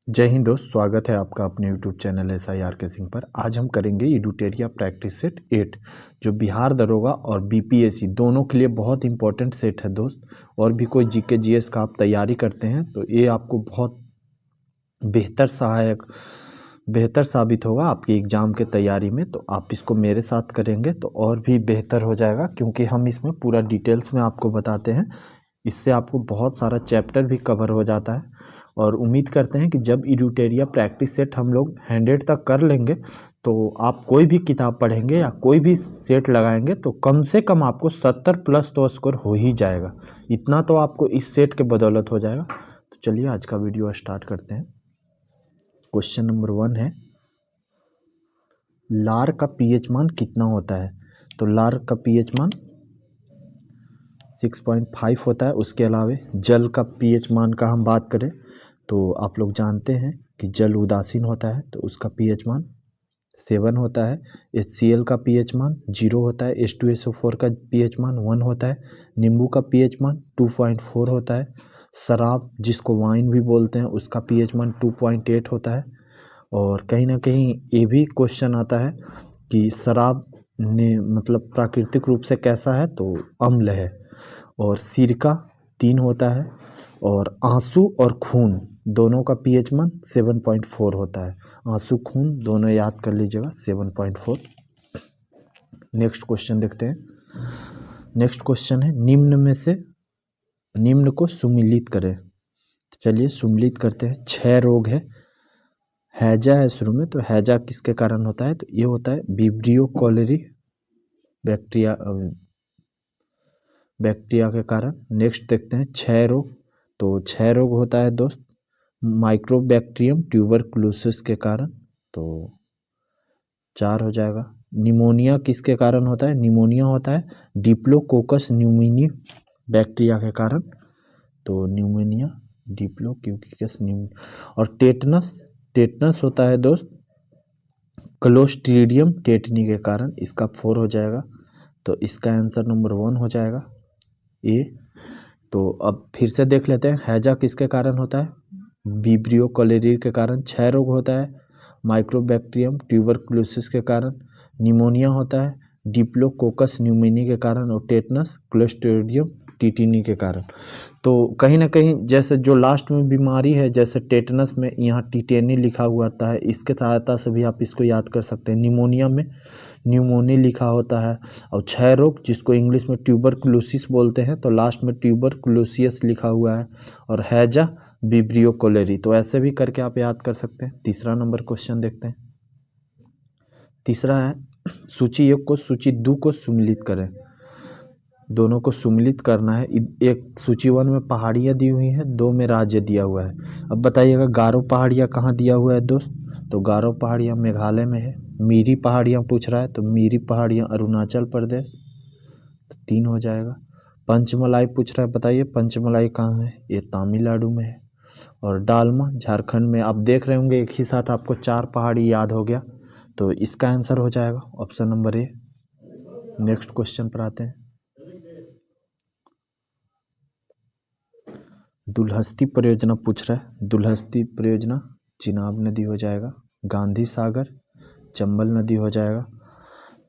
जय हिंद दोस्त, स्वागत है आपका अपने यूट्यूब चैनल SIR के सिंह पर। आज हम करेंगे एडुटेरिया प्रैक्टिस सेट 8 जो बिहार दरोगा और BPSC दोनों के लिए बहुत इंपॉर्टेंट सेट है दोस्त। और भी कोई GK GS का आप तैयारी करते हैं तो ये आपको बहुत बेहतर साबित होगा आपकी एग्ज़ाम के तैयारी में। तो आप इसको मेरे साथ करेंगे तो और भी बेहतर हो जाएगा, क्योंकि हम इसमें पूरा डिटेल्स में आपको बताते हैं। इससे आपको बहुत सारा चैप्टर भी कवर हो जाता है। और उम्मीद करते हैं कि जब एडुटेरिया प्रैक्टिस सेट हम लोग 100 तक कर लेंगे तो आप कोई भी किताब पढ़ेंगे या कोई भी सेट लगाएंगे तो कम से कम आपको 70 प्लस तो स्कोर हो ही जाएगा। इतना तो आपको इस सेट के बदौलत हो जाएगा। तो चलिए आज का वीडियो स्टार्ट करते हैं। क्वेश्चन नंबर 1 है, लार का पीएच मान कितना होता है? तो लार का पीएच मान 6.5 होता है। उसके अलावा जल का पीएच मान का हम बात करें तो आप लोग जानते हैं कि जल उदासीन होता है तो उसका पीएच मान 7 होता है। HCl का पीएच मान 0 होता है। H2SO4 का पीएच मान 1 होता है। नींबू का पीएच मान 2.4 होता है। शराब जिसको वाइन भी बोलते हैं उसका पीएच मान 2.8 होता है। और कहीं ना कहीं ये भी क्वेश्चन आता है कि शराब ने मतलब प्राकृतिक रूप से कैसा है, तो अम्ल है। और सिरका 3 होता है। और आंसू और खून दोनों का पीएच मान 7.4 होता है। आंसू खून दोनों याद कर लीजिएगा 7.4। नेक्स्ट क्वेश्चन देखते हैं। नेक्स्ट क्वेश्चन है, निम्न को सुमिलित करें। तो चलिए सुमिलित करते हैं। 6 रोग है, हैजा है शुरू में। तो हैजा किसके कारण होता है? तो ये होता है विब्रियो कॉलेरी बैक्टीरिया के कारण। नेक्स्ट देखते हैं 6 रोग। तो 6 रोग होता है दोस्त माइक्रोबैक्टीरियम ट्यूबरकुलोसिस के कारण, तो 4 हो जाएगा। निमोनिया किसके कारण होता है? निमोनिया होता है डिप्लोकोकस न्यूमोनी बैक्टीरिया के कारण, तो न्यूमोनिया डिप्लोकोकस न्यूमोनिया। और टेटनस होता है दोस्त क्लोस्ट्रीडियम टेटनी के कारण, इसका 4 हो जाएगा। तो इसका आंसर नंबर 1 हो जाएगा ए। तो अब फिर से देख लेते हैं, हैजा किसके कारण होता है? विब्रियो कॉलेरी के कारण। 6 रोग होता है माइक्रोबैक्टीरियम ट्यूबरकुलोसिस के कारण। निमोनिया होता है डिप्लोकोकस न्यूमोनी के कारण। और टेटनस क्लोस्ट्रीडियम टेटनी के कारण। तो कहीं ना कहीं जैसे जो लास्ट में बीमारी है, जैसे टेटनस में यहाँ टिटेनी लिखा हुआ आता है, इसके सहायता से भी आप इसको याद कर सकते हैं। निमोनिया में न्यूमोनी लिखा होता है। और 6 रोग जिसको इंग्लिश में ट्यूबरकुलोसिस बोलते हैं, तो लास्ट में ट्यूबरकुलोसियस लिखा हुआ है। और हैजा विब्रियो कॉलेरी, तो ऐसे भी करके आप याद कर सकते हैं। तीसरा नंबर क्वेश्चन देखते हैं। तीसरा है, सूची 1 को सूची 2 को सुमिलित करें। दोनों को सुमिलित करना है। एक सूची 1 में पहाड़ियाँ दी हुई हैं, 2 में राज्य दिया हुआ है। अब बताइएगा गारो पहाड़ियाँ कहाँ दिया हुआ है दोस्त? तो गारो पहाड़ियाँ मेघालय में है। मीरी पहाड़ियाँ पूछ रहा है, तो मीरी पहाड़ियाँ अरुणाचल प्रदेश, तो 3 हो जाएगा। पंचमलाई पूछ रहा है, बताइए पंचमलाई कहाँ है? ये तमिलनाडु में है। और डालमा झारखंड में। आप देख रहे होंगे एक ही साथ आपको 4 पहाड़ी याद हो गया, तो इसका आंसर हो जाएगा option number A. Next question पर आते हैं। दुलहस्ती परियोजना पूछ रहा है। दुलहस्ती परियोजना चिनाब नदी हो जाएगा। गांधी सागर चंबल नदी हो जाएगा।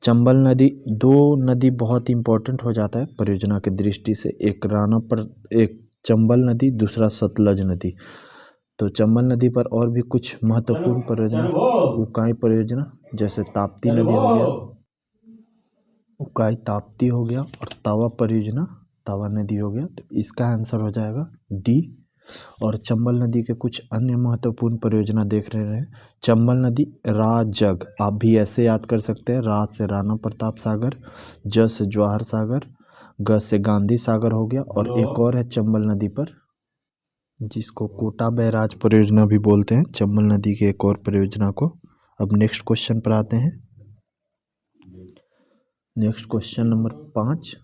चंबल नदी, 2 नदी बहुत इंपॉर्टेंट हो जाता है परियोजना की दृष्टि से। एक चंबल नदी, दूसरा सतलज नदी। तो चंबल नदी पर और भी कुछ महत्वपूर्ण परियोजना, उकाई परियोजना, जैसे ताप्ती नदी हो गया, उकाई ताप्ती हो गया। और तावा परियोजना तावा नदी हो गया। तो इसका आंसर हो जाएगा डी। और चंबल नदी के कुछ अन्य महत्वपूर्ण परियोजना देख रहे हैं। चंबल नदी राजग, आप भी ऐसे याद कर सकते हैं। रा से राणा प्रताप सागर, ज से जवाहर सागर, ग से गांधी सागर हो गया। और एक और है चंबल नदी पर, जिसको कोटा बैराज परियोजना भी बोलते हैं, चंबल नदी की एक और परियोजना को। अब नेक्स्ट क्वेश्चन पर आते हैं। नेक्स्ट क्वेश्चन नंबर 5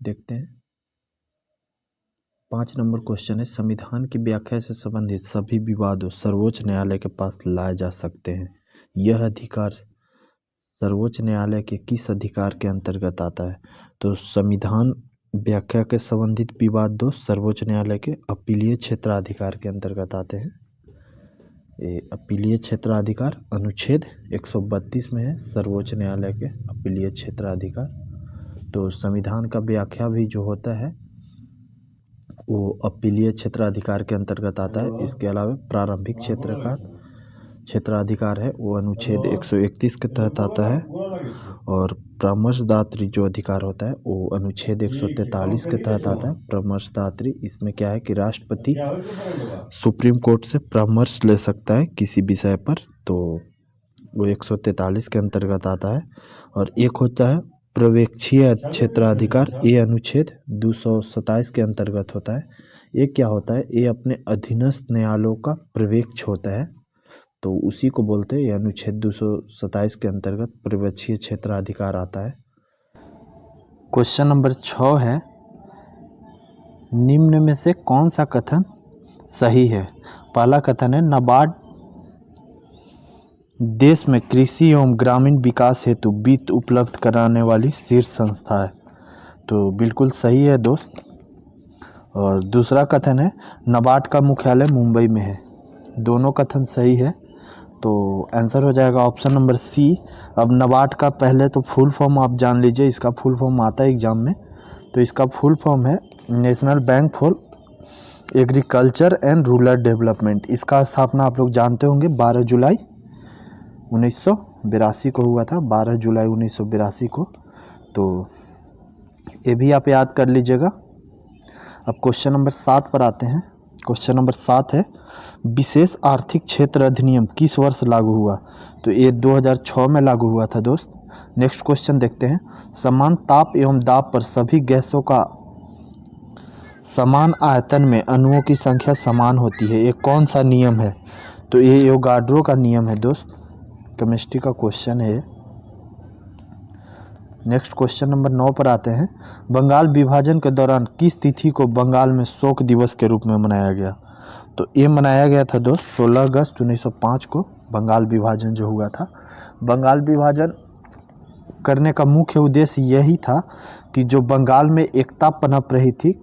देखते हैं। 5 नंबर क्वेश्चन है, संविधान की व्याख्या से संबंधित सभी विवादों सर्वोच्च न्यायालय के पास लाए जा सकते हैं। यह अधिकार सर्वोच्च न्यायालय के किस अधिकार के अंतर्गत आता है? तो संविधान व्याख्या के संबंधित विवाद सर्वोच्च न्यायालय के अपीलीय क्षेत्राधिकार के अंतर्गत आते हैं। ये अपीलीय क्षेत्राधिकार अनुच्छेद 132 में है, सर्वोच्च न्यायालय के अपीलीय क्षेत्राधिकार। तो संविधान का व्याख्या भी जो होता है वो अपीलीय क्षेत्राधिकार के अंतर्गत आता है। इसके अलावा प्रारंभिक क्षेत्राधिकार है वो अनुच्छेद 131 के तहत आता है, और परामर्शदात्री जो अधिकार होता है वो अनुच्छेद 143 के तहत आता है। परामर्शदात्री इसमें क्या है कि राष्ट्रपति सुप्रीम कोर्ट से परामर्श ले सकता है किसी विषय पर, तो वो 143 के अंतर्गत आता है। और एक होता है पर्यवेक्षीय क्षेत्राधिकार, ये अनुच्छेद 227 के अंतर्गत होता है। ये क्या होता है, ये अपने अधीनस्थ न्यायालयों का पर्यवेक्षक होता है, तो उसी को बोलते हैं। ये अनुच्छेद 227 के अंतर्गत पर्यवेक्षीय क्षेत्राधिकार आता है। क्वेश्चन नंबर 6 है, निम्न में से कौन सा कथन सही है। पहला कथन है, नाबार्ड देश में कृषि एवं ग्रामीण विकास हेतु वित्त उपलब्ध कराने वाली शीर्ष संस्था है, तो बिल्कुल सही है दोस्त। और दूसरा कथन है, नाबार्ड का मुख्यालय मुंबई में है। दोनों कथन सही है, तो आंसर हो जाएगा ऑप्शन नंबर सी। अब नाबार्ड का पहले तो फुल फॉर्म आप जान लीजिए, इसका फुल फॉर्म आता है एग्जाम में, तो इसका फुल फॉर्म है national bank for agriculture and rural development. इसका स्थापना आप लोग जानते होंगे 12 जुलाई 1982 को हुआ था, 12 जुलाई 1982 को, तो ये भी आप याद कर लीजिएगा। अब क्वेश्चन नंबर 7 पर आते हैं। क्वेश्चन नंबर 7 है, विशेष आर्थिक क्षेत्र अधिनियम किस वर्ष लागू हुआ। तो ये 2006 में लागू हुआ था दोस्त। नेक्स्ट क्वेश्चन देखते हैं, समान ताप एवं दाब पर सभी गैसों का समान आयतन में अणुओं की संख्या समान होती है, ये कौन सा नियम है। तो ये एवोगाड्रो का नियम है दोस्त, केमिस्ट्री का क्वेश्चन है। नेक्स्ट क्वेश्चन नंबर 9 पर आते हैं, बंगाल विभाजन के दौरान किस तिथि को बंगाल में शोक दिवस के रूप में मनाया गया। तो ये मनाया गया था दोस्त 16 अगस्त 1905 को, बंगाल विभाजन जो हुआ था। बंगाल विभाजन करने का मुख्य उद्देश्य यही था कि जो बंगाल में एकता पनप रही थी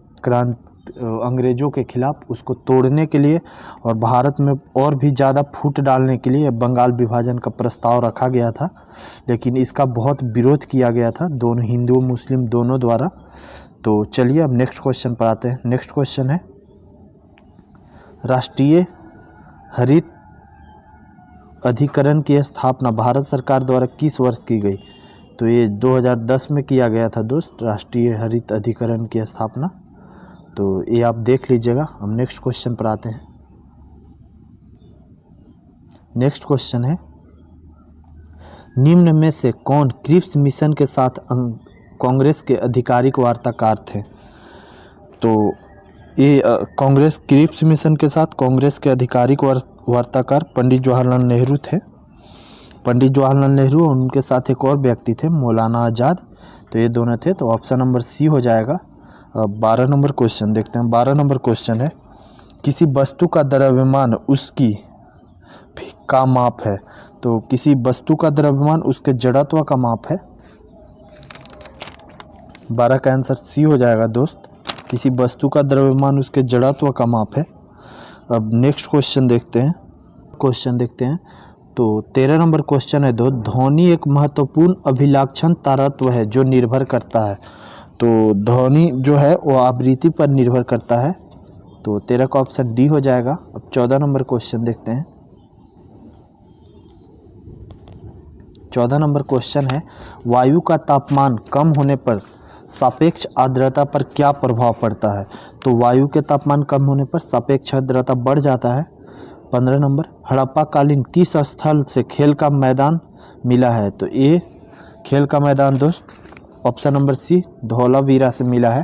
अंग्रेज़ों के खिलाफ, उसको तोड़ने के लिए और भारत में और भी ज़्यादा फूट डालने के लिए बंगाल विभाजन का प्रस्ताव रखा गया था। लेकिन इसका बहुत विरोध किया गया था दोनों, हिंदू मुस्लिम दोनों द्वारा। तो चलिए अब नेक्स्ट क्वेश्चन पर आते हैं। नेक्स्ट क्वेश्चन है, राष्ट्रीय हरित अधिकरण की स्थापना भारत सरकार द्वारा किस वर्ष की गई। तो ये 2010 में किया गया था दोस्त, राष्ट्रीय हरित अधिकरण की स्थापना। तो ये आप देख लीजिएगा। हम नेक्स्ट क्वेश्चन पर आते हैं। नेक्स्ट क्वेश्चन है, निम्न में से कौन क्रिप्स मिशन के साथ कांग्रेस के आधिकारिक वार्ताकार थे। तो ये कांग्रेस क्रिप्स मिशन के साथ कांग्रेस के आधिकारिक वार्ताकार पंडित जवाहरलाल नेहरू थे। पंडित जवाहरलाल नेहरू और उनके साथ एक और व्यक्ति थे, मौलाना आज़ाद। तो ये दोनों थे, तो ऑप्शन नंबर सी हो जाएगा। 12 नंबर क्वेश्चन देखते हैं। 12 नंबर क्वेश्चन है, किसी वस्तु का द्रव्यमान उसकी का माप है। तो किसी वस्तु का द्रव्यमान उसके जड़त्व का माप है। 12 का आंसर सी हो जाएगा दोस्त, किसी वस्तु का द्रव्यमान उसके जड़त्व का माप है। अब नेक्स्ट क्वेश्चन देखते हैं। तो 13 नंबर क्वेश्चन है दोस्त, ध्वनि एक महत्वपूर्ण अभिलक्षण तारतम्य है जो निर्भर करता है। तो ध्वनि जो है वो आवृत्ति पर निर्भर करता है। तो 13 का ऑप्शन डी हो जाएगा। अब 14 नंबर क्वेश्चन देखते हैं। 14 नंबर क्वेश्चन है, वायु का तापमान कम होने पर सापेक्ष आर्द्रता पर क्या प्रभाव पड़ता है। तो वायु के तापमान कम होने पर सापेक्ष आर्द्रता बढ़ जाता है। 15 नंबर, हड़प्पा कालीन किस स्थल से खेल का मैदान मिला है। तो ये खेल का मैदान दोस्त ऑप्शन नंबर सी धौलावीरा से मिला है।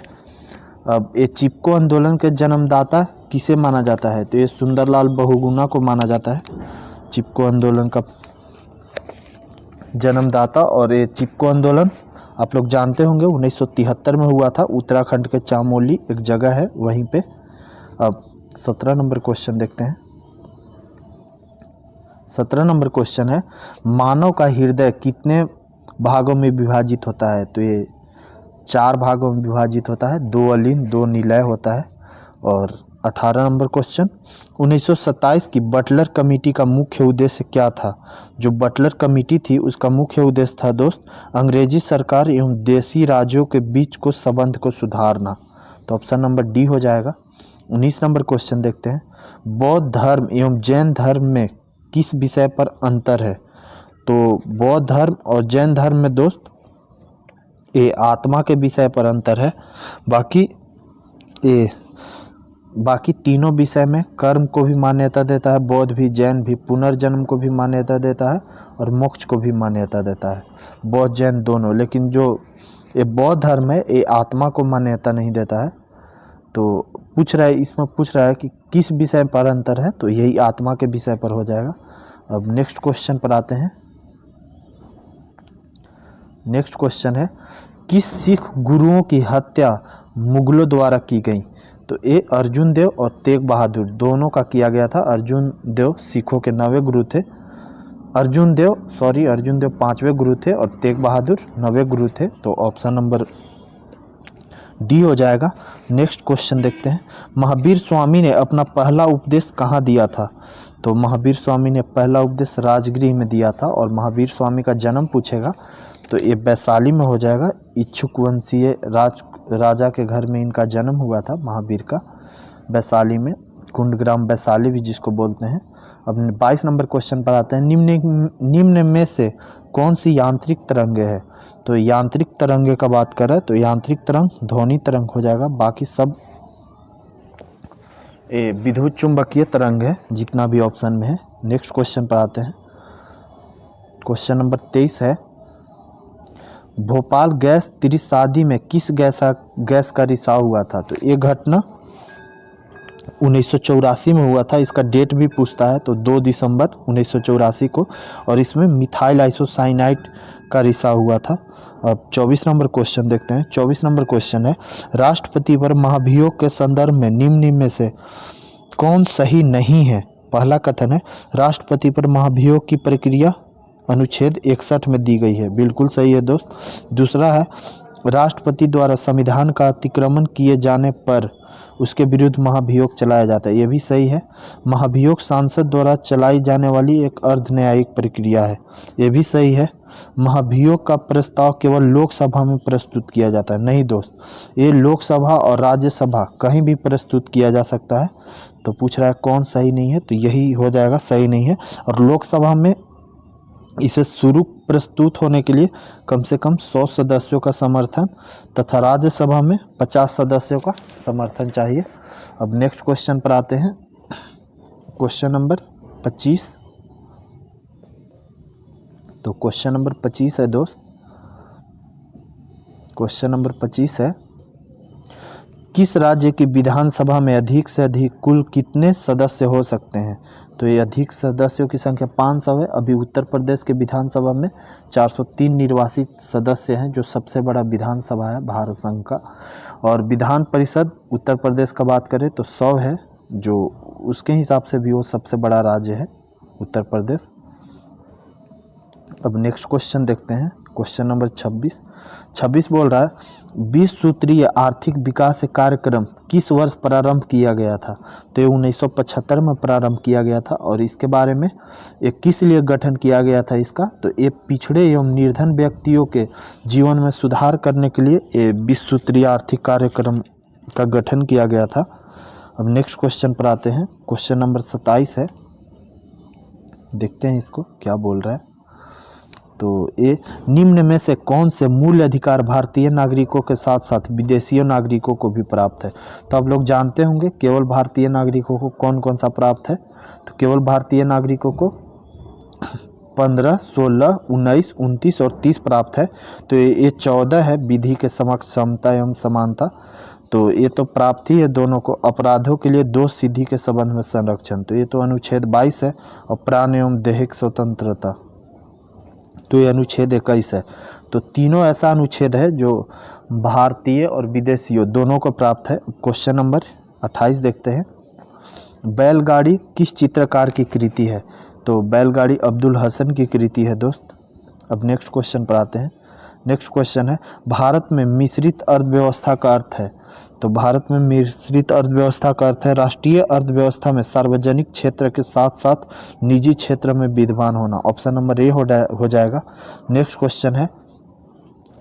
अब ये चिपको आंदोलन के जन्मदाता किसे माना जाता है। तो ये सुंदरलाल बहुगुणा को माना जाता है चिपको आंदोलन का जन्मदाता। और ये चिपको आंदोलन आप लोग जानते होंगे 1973 में हुआ था, उत्तराखंड के चामोली एक जगह है वहीं पे। अब 17 नंबर क्वेश्चन देखते हैं। 17 नंबर क्वेश्चन है, मानव का हृदय कितने भागों में विभाजित होता है। तो ये 4 भागों में विभाजित होता है, 2 अलीन 2 निलय होता है। और 18 नंबर क्वेश्चन, 1927 की बटलर कमेटी का मुख्य उद्देश्य क्या था? जो बटलर कमेटी थी उसका मुख्य उद्देश्य था दोस्त अंग्रेजी सरकार एवं देशी राज्यों के बीच को संबंध को सुधारना। तो ऑप्शन नंबर डी हो जाएगा। 19 नंबर क्वेश्चन देखते हैं, बौद्ध धर्म एवं जैन धर्म में किस विषय पर अंतर है? तो बौद्ध धर्म और जैन धर्म में दोस्त ये आत्मा के विषय पर अंतर है। बाकी तीनों विषय में कर्म को भी मान्यता देता है, बौद्ध भी जैन भी, पुनर्जन्म को भी मान्यता देता है और मोक्ष को भी मान्यता देता है, बौद्ध जैन दोनों। लेकिन जो ये बौद्ध धर्म है ये आत्मा को मान्यता नहीं देता है। तो इसमें पूछ रहा है कि किस विषय पर अंतर है, तो यही आत्मा के विषय पर हो जाएगा। अब नेक्स्ट क्वेश्चन पर आते हैं। नेक्स्ट क्वेश्चन है, किस सिख गुरुओं की हत्या मुगलों द्वारा की गई? तो ये अर्जुन देव और तेग बहादुर दोनों का किया गया था। अर्जुन देव सिखों के 9वें गुरु थे। अर्जुन देव 5वें गुरु थे और तेग बहादुर 9वें गुरु थे। तो ऑप्शन नंबर डी हो जाएगा। नेक्स्ट क्वेश्चन देखते हैं, महावीर स्वामी ने अपना पहला उपदेश कहाँ दिया था? तो महावीर स्वामी ने पहला उपदेश राजगृह में दिया था। और महावीर स्वामी का जन्म पूछेगा तो ये वैशाली में हो जाएगा। इच्छुक वंशीय राजा के घर में इनका जन्म हुआ था महावीर का, वैशाली में, कुंडग्राम वैशाली भी जिसको बोलते हैं। अब 22 नंबर क्वेश्चन पर आते हैं, निम्न में से कौन सी यांत्रिक तरंगे है? तो यांत्रिक तरंगे का बात करें तो यांत्रिक तरंग ध्वनि तरंग हो जाएगा। बाकी सब विद्युत चुंबकीय तरंग है जितना भी ऑप्शन में है। नेक्स्ट क्वेश्चन पर आते हैं। क्वेश्चन नंबर 23 है, भोपाल गैस त्रिशादी में किस गैस का रिसाव हुआ था? तो ये घटना 1984 में हुआ था। इसका डेट भी पूछता है तो 2 दिसंबर 1984 को, और इसमें मिथाइल आइसोसाइनाइड का रिसाव हुआ था। अब 24 नंबर क्वेश्चन देखते हैं। 24 नंबर क्वेश्चन है, राष्ट्रपति पर महाभियोग के संदर्भ में निम्न में से कौन सही नहीं है? पहला कथन है, राष्ट्रपति पर महाभियोग की प्रक्रिया अनुच्छेद 61 में दी गई है, बिल्कुल सही है दोस्त। दूसरा है, राष्ट्रपति द्वारा संविधान का अतिक्रमण किए जाने पर उसके विरुद्ध महाभियोग चलाया जाता है, ये भी सही है। महाभियोग सांसद द्वारा चलाई जाने वाली एक अर्ध न्यायिक प्रक्रिया है, ये भी सही है। महाभियोग का प्रस्ताव केवल लोकसभा में प्रस्तुत किया जाता है, नहीं दोस्त, ये लोकसभा और राज्यसभा कहीं भी प्रस्तुत किया जा सकता है। तो पूछ रहा है कौन सही नहीं है, तो यही हो जाएगा सही नहीं है। और लोकसभा में इसे शुरू प्रस्तुत होने के लिए कम से कम 100 सदस्यों का समर्थन तथा राज्यसभा में 50 सदस्यों का समर्थन चाहिए। अब नेक्स्ट क्वेश्चन पर आते हैं। Question number 25। तो क्वेश्चन नंबर 25 है दोस्त, क्वेश्चन नंबर 25 है, किस राज्य की विधानसभा में अधिक से अधिक कुल कितने सदस्य हो सकते हैं? तो ये अधिक सदस्यों की संख्या 500 है। अभी उत्तर प्रदेश के विधानसभा में 403 निर्वासित सदस्य हैं, जो सबसे बड़ा विधानसभा है भारत संघ का। और विधान परिषद उत्तर प्रदेश का बात करें तो 100 है, जो उसके हिसाब से भी वो सबसे बड़ा राज्य है उत्तर प्रदेश। अब नेक्स्ट क्वेश्चन देखते हैं। क्वेश्चन नंबर 26 बोल रहा है, 20 सूत्रीय आर्थिक विकास कार्यक्रम किस वर्ष प्रारंभ किया गया था? तो ये 1975 में प्रारंभ किया गया था। और इसके बारे में ये किस लिए गठन किया गया था इसका? तो ये पिछड़े एवं निर्धन व्यक्तियों के जीवन में सुधार करने के लिए ये 20 सूत्रीय आर्थिक कार्यक्रम का गठन किया गया था। अब नेक्स्ट क्वेश्चन पर आते हैं। क्वेश्चन नंबर 27 है, देखते हैं इसको क्या बोल रहा है। तो ये निम्न में से कौन से मूल अधिकार भारतीय नागरिकों के साथ साथ विदेशी नागरिकों को भी प्राप्त है? तो आप लोग जानते होंगे केवल भारतीय नागरिकों को कौन कौन सा प्राप्त है। तो केवल भारतीय नागरिकों को 15, 16, 19, 29 और 30 प्राप्त है। तो ये 14 है, विधि के समक्ष समता एवं समानता। तो ये तो प्राप्त ही है दोनों को। अपराधों के लिए दोष सिद्धि के संबंध में संरक्षण, तो ये तो अनुच्छेद 22 है। और प्राण एवं दैहिक स्वतंत्रता, तो ये अनुच्छेद 21 है। तो तीनों ऐसा अनुच्छेद है जो भारतीय और विदेशियों दोनों को प्राप्त है। क्वेश्चन नंबर 28 देखते हैं, बैलगाड़ी किस चित्रकार की कृति है? तो बैलगाड़ी अब्दुल हसन की कृति है दोस्त। अब नेक्स्ट क्वेश्चन पर आते हैं। नेक्स्ट क्वेश्चन है, भारत में मिश्रित अर्थव्यवस्था का अर्थ है। तो भारत में मिश्रित अर्थव्यवस्था का अर्थ है राष्ट्रीय अर्थव्यवस्था में सार्वजनिक क्षेत्र के साथ साथ निजी क्षेत्र में विद्यमान होना। ऑप्शन नंबर ए हो जाएगा। नेक्स्ट क्वेश्चन है,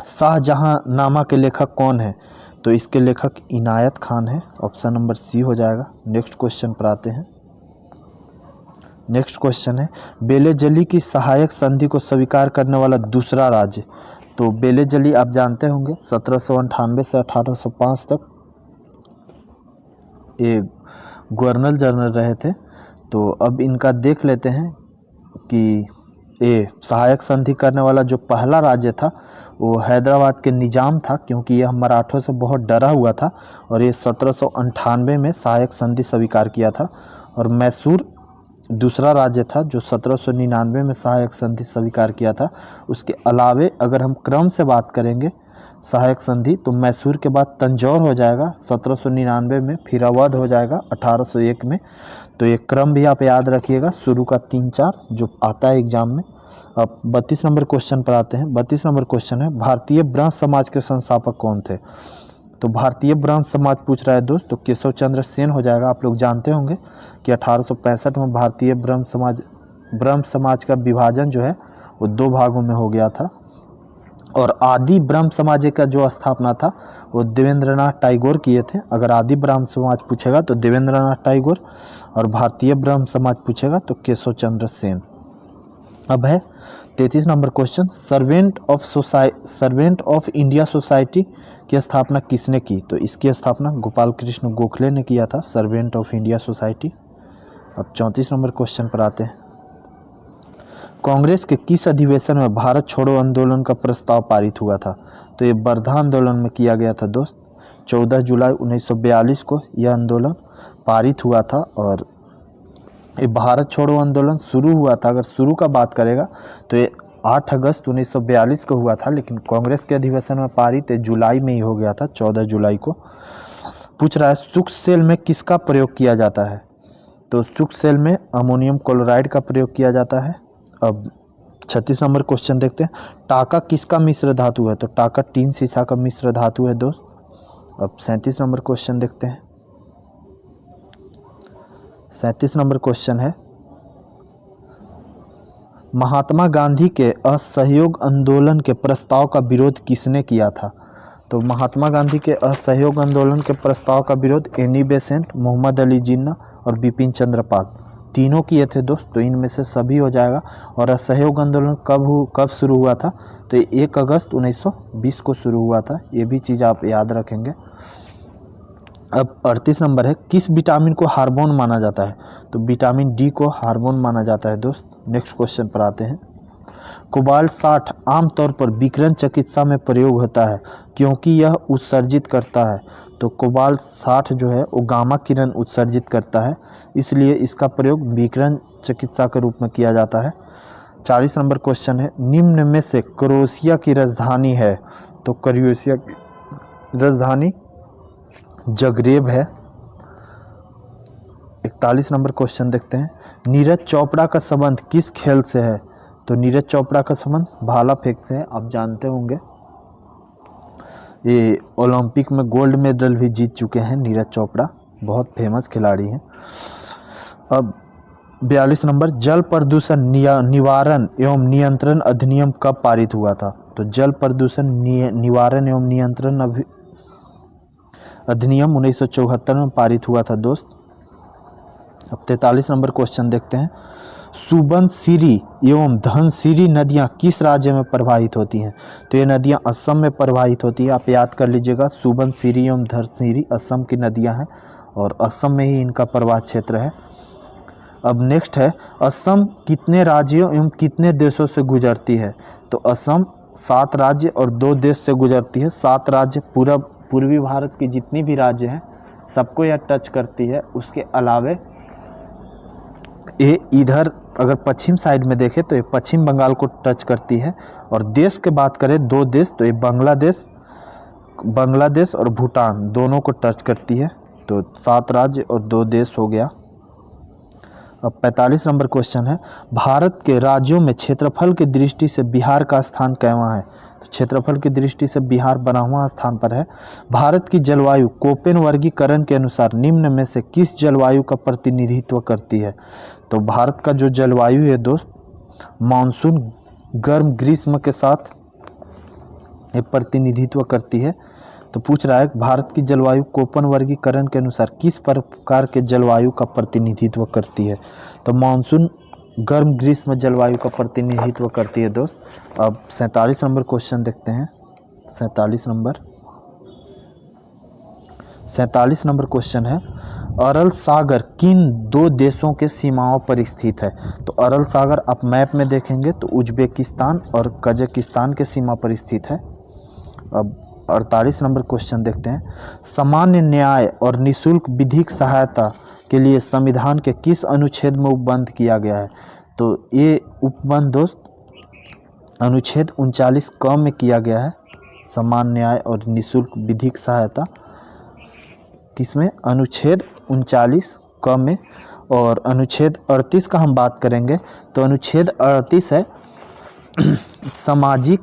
शाहजहांनामा के लेखक कौन है। तो इसके लेखक इनायत खान है। ऑप्शन नंबर सी हो जाएगा। नेक्स्ट क्वेश्चन पर आते हैं। नेक्स्ट क्वेश्चन है, बेलेजली की सहायक संधि को स्वीकार करने वाला दूसरा राज्य। तो बेलेजली आप जानते होंगे 1798 से 1805 तक ये गवर्नर जनरल रहे थे। तो अब इनका देख लेते हैं कि ये सहायक संधि करने वाला जो पहला राज्य था वो हैदराबाद के निजाम था, क्योंकि यह मराठों से बहुत डरा हुआ था और ये 1798 में सहायक संधि स्वीकार किया था। और मैसूर दूसरा राज्य था जो 1799 में सहायक संधि स्वीकार किया था। उसके अलावे अगर हम क्रम से बात करेंगे सहायक संधि, तो मैसूर के बाद तंजौर हो जाएगा 1799 में, फिर अवध हो जाएगा 1801 में। तो ये क्रम भी आप याद रखिएगा, शुरू का 3-4 जो आता है एग्जाम में। अब 32 नंबर क्वेश्चन पर आते हैं। 32 नंबर क्वेश्चन है, भारतीय ब्रह्म समाज के संस्थापक कौन थे। तो भारतीय ब्रह्म समाज पूछ रहा है दोस्त, तो केशव चंद्र सेन हो जाएगा। आप लोग जानते होंगे कि 1865 में भारतीय ब्रह्म समाज का विभाजन जो है वो 2 भागों में हो गया था। और आदि ब्रह्म समाज का जो स्थापना था वो देवेंद्रनाथ टैगोर किए थे। अगर आदि ब्रह्म समाज पूछेगा तो देवेंद्रनाथ टैगोर, और भारतीय ब्रह्म समाज पूछेगा तो केशव चंद्र सेन। अब है 33 number question, servant of India society की स्थापना किसने की। तो इसकी स्थापना गोपाल कृष्ण गोखले ने किया था, सर्वेंट ऑफ इंडिया सोसाइटी। अब 34 नंबर क्वेश्चन पर आते हैं। कांग्रेस के किस अधिवेशन में भारत छोड़ो आंदोलन का प्रस्ताव पारित हुआ था। तो ये वर्धा आंदोलन में किया गया था दोस्त। 14 जुलाई 1942 को यह आंदोलन पारित हुआ था। और ये भारत छोड़ो आंदोलन शुरू हुआ था, अगर शुरू का बात करेगा तो ये 8 अगस्त 1942 को हुआ था, लेकिन कांग्रेस के अधिवेशन में पारित जुलाई में ही हो गया था, 14 जुलाई को। पूछ रहा है, शुष्क सेल में किसका प्रयोग किया जाता है। तो शुष्क सेल में अमोनियम क्लोराइड का प्रयोग किया जाता है। अब 36 नंबर क्वेश्चन देखते हैं, टाका किसका मिश्र धातु है। तो टाका टीन सीसा का मिश्र धातु है दोस्त। अब 37 नंबर क्वेश्चन देखते हैं। 37 नंबर क्वेश्चन है, महात्मा गांधी के असहयोग आंदोलन के प्रस्ताव का विरोध किसने किया था। तो महात्मा गांधी के असहयोग आंदोलन के प्रस्ताव का विरोध एनी बेसेंट, मोहम्मद अली जिन्ना और बिपिन चंद्र पाल तीनों किए थे दोस्त। तो इनमें से सभी हो जाएगा। और असहयोग आंदोलन कब शुरू हुआ था। तो 1 अगस्त 1920 को शुरू हुआ था। ये भी चीज़ आप याद रखेंगे। अब 38 नंबर है, किस विटामिन को हार्मोन माना जाता है। तो विटामिन डी को हार्मोन माना जाता है दोस्त। नेक्स्ट क्वेश्चन पर आते हैं। कोबाल्ट 60 आमतौर पर विकिरण चिकित्सा में प्रयोग होता है क्योंकि यह उत्सर्जित करता है। तो कोबाल्ट 60 जो है वो गामा किरण उत्सर्जित करता है, इसलिए इसका प्रयोग विकिरण चिकित्सा के रूप में किया जाता है। 40 नंबर क्वेश्चन है, निम्न में से क्रोएशिया की राजधानी है। तो क्रोएशिया की राजधानी जगरेब है। 41 नंबर क्वेश्चन देखते हैं, नीरज चोपड़ा का संबंध किस खेल से है। तो नीरज चोपड़ा का संबंध भाला फेंक से है। आप जानते होंगे ये ओलंपिक में गोल्ड मेडल भी जीत चुके हैं नीरज चोपड़ा, बहुत फेमस खिलाड़ी हैं। अब 42 नंबर, जल प्रदूषण निवारण एवं नियंत्रण अधिनियम कब पारित हुआ था। तो जल प्रदूषण निवारण एवं नियंत्रण अधिनियम 1974 में पारित हुआ था दोस्त। अब 43 नंबर क्वेश्चन देखते हैं, सुबनसिरी एवं धनसिरी नदियां किस राज्य में प्रवाहित होती हैं। तो ये नदियां असम में प्रवाहित होती है। आप याद कर लीजिएगा, सुबनसिरी एवं धनसिरी असम की नदियां हैं और असम में ही इनका प्रवाह क्षेत्र है। अब नेक्स्ट है, असम कितने राज्यों एवं कितने देशों से गुजरती है। तो असम 7 राज्य और 2 देश से गुजरती है। 7 राज्य पूर्वी भारत के जितनी भी राज्य हैं सबको यह टच करती है। उसके अलावे ये इधर अगर पश्चिम साइड में देखें तो ये पश्चिम बंगाल को टच करती है। और देश के बात करें 2 देश, तो ये बांग्लादेश और भूटान दोनों को टच करती है। तो 7 राज्य और 2 देश हो गया। अब 45 नंबर क्वेश्चन है, भारत के राज्यों में क्षेत्रफल की दृष्टि से बिहार का स्थान कैवां है? तो क्षेत्रफल की दृष्टि से बिहार 12वां स्थान पर है। भारत की जलवायु कोपेन वर्गीकरण के अनुसार निम्न में से किस जलवायु का प्रतिनिधित्व करती है? तो भारत का जो जलवायु है दोस्त, मानसून गर्म ग्रीष्म के साथ ये प्रतिनिधित्व करती है। तो पूछ रहा है भारत की जलवायु कोपेन वर्गीकरण के अनुसार किस प्रकार के जलवायु का प्रतिनिधित्व करती है? तो मानसून गर्म ग्रीष्म जलवायु का प्रतिनिधित्व करती है दोस्त। अब 47 नंबर क्वेश्चन देखते हैं। 47 नंबर क्वेश्चन है, अरल सागर किन दो देशों के सीमाओं पर स्थित है? तो अरल सागर आप मैप में देखेंगे तो उज्बेकिस्तान और कजाकिस्तान के सीमा पर स्थित है। अब 48 नंबर क्वेश्चन देखते हैं, सामान्य न्याय और निःशुल्क विधिक सहायता के लिए संविधान के किस अनुच्छेद में उपबंध किया गया है? तो ये उपबंध दोस्त अनुच्छेद 39 क में किया गया है। सामान्य न्याय और निःशुल्क विधिक सहायता किसमें? अनुच्छेद 39 क में। और अनुच्छेद 38 का हम बात करेंगे तो अनुच्छेद 38 है सामाजिक,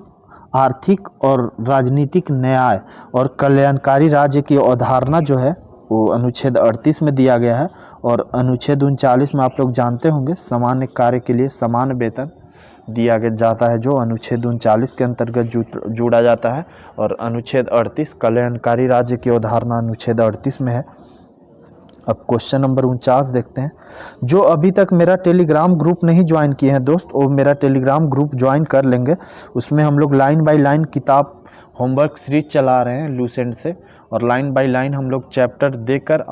आर्थिक और राजनीतिक न्याय और कल्याणकारी राज्य की अवधारणा जो है वो अनुच्छेद 38 में दिया गया है। और अनुच्छेद 39 में आप लोग जानते होंगे सामान्य कार्य के लिए समान वेतन दिया जाता है, जो अनुच्छेद 39 के अंतर्गत जोड़ा जाता है। और अनुच्छेद 38 कल्याणकारी राज्य की अवधारणा अनुच्छेद 38 में है। अब क्वेश्चन नंबर 49 देखते हैं, जो अभी तक मेरा टेलीग्राम ग्रुप नहीं ज्वाइन किए हैं दोस्त, वो मेरा टेलीग्राम ग्रुप ज्वाइन कर लेंगे। उसमें हम लोग लाइन बाय लाइन किताब होमवर्क सीरीज चला रहे हैं लूसेंट से, और लाइन बाय लाइन हम लोग चैप्टर देकर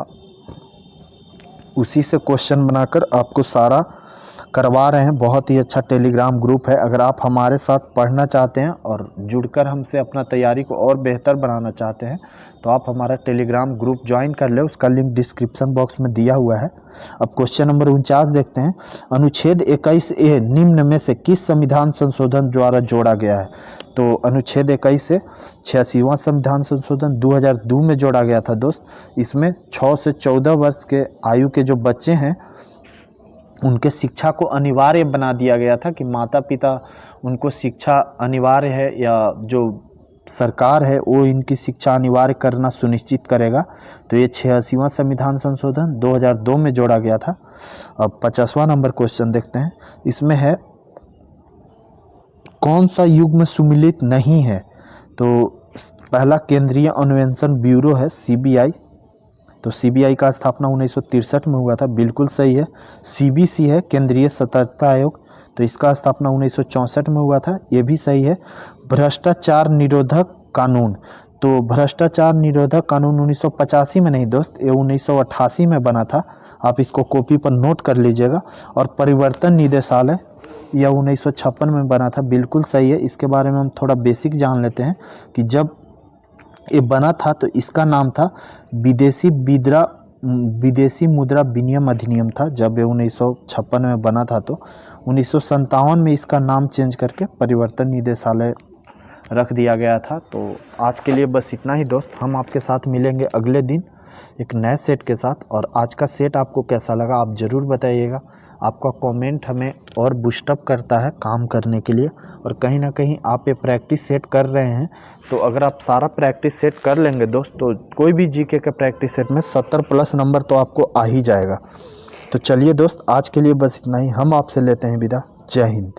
उसी से क्वेश्चन बनाकर आपको सारा करवा रहे हैं। बहुत ही अच्छा टेलीग्राम ग्रुप है। अगर आप हमारे साथ पढ़ना चाहते हैं और जुड़कर हमसे अपना तैयारी को और बेहतर बनाना चाहते हैं तो आप हमारा टेलीग्राम ग्रुप ज्वाइन कर ले, उसका लिंक डिस्क्रिप्शन बॉक्स में दिया हुआ है। अब क्वेश्चन नंबर 49 देखते हैं, अनुच्छेद 21A निम्न में से किस संविधान संशोधन द्वारा जोड़ा गया है? तो अनुच्छेद 21 से 86वां संविधान संशोधन 2002 में जोड़ा गया था दोस्त। इसमें 6 से 14 वर्ष के आयु के जो बच्चे हैं उनके शिक्षा को अनिवार्य बना दिया गया था कि माता पिता उनको शिक्षा अनिवार्य है, या जो सरकार है वो इनकी शिक्षा अनिवार्य करना सुनिश्चित करेगा। तो ये 86वां संविधान संशोधन 2002 में जोड़ा गया था। अब 50वां नंबर क्वेश्चन देखते हैं। इसमें है कौन सा युग्म सुमिलित नहीं है? तो पहला केंद्रीय अन्वेषण ब्यूरो है CBI। तो CBI का स्थापना 1963 में हुआ था, बिल्कुल सही है। CBC है केंद्रीय सतर्कता आयोग, तो इसका स्थापना 1964 में हुआ था, ये भी सही है। भ्रष्टाचार निरोधक कानून, तो भ्रष्टाचार निरोधक कानून 1985 में नहीं दोस्त, ये 1988 में बना था। आप इसको कॉपी पर नोट कर लीजिएगा। और परिवर्तन निदेशालय यह 1956 में बना था, बिल्कुल सही है। इसके बारे में हम थोड़ा बेसिक जान लेते हैं कि जब ये बना था तो इसका नाम था विदेशी मुद्रा विनिमय अधिनियम था। जब ये 1956 में बना था तो 1957 में इसका नाम चेंज करके परिवर्तन निदेशालय रख दिया गया था। तो आज के लिए बस इतना ही दोस्त, हम आपके साथ मिलेंगे अगले दिन एक नए सेट के साथ। और आज का सेट आपको कैसा लगा आप ज़रूर बताइएगा। आपका कमेंट हमें और बूस्टअप करता है काम करने के लिए। और कहीं ना कहीं आप ये प्रैक्टिस सेट कर रहे हैं, तो अगर आप सारा प्रैक्टिस सेट कर लेंगे दोस्त तो कोई भी जीके के प्रैक्टिस सेट में 70+ नंबर तो आपको आ ही जाएगा। तो चलिए दोस्त, आज के लिए बस इतना ही, हम आपसे लेते हैं विदा। जय हिंद।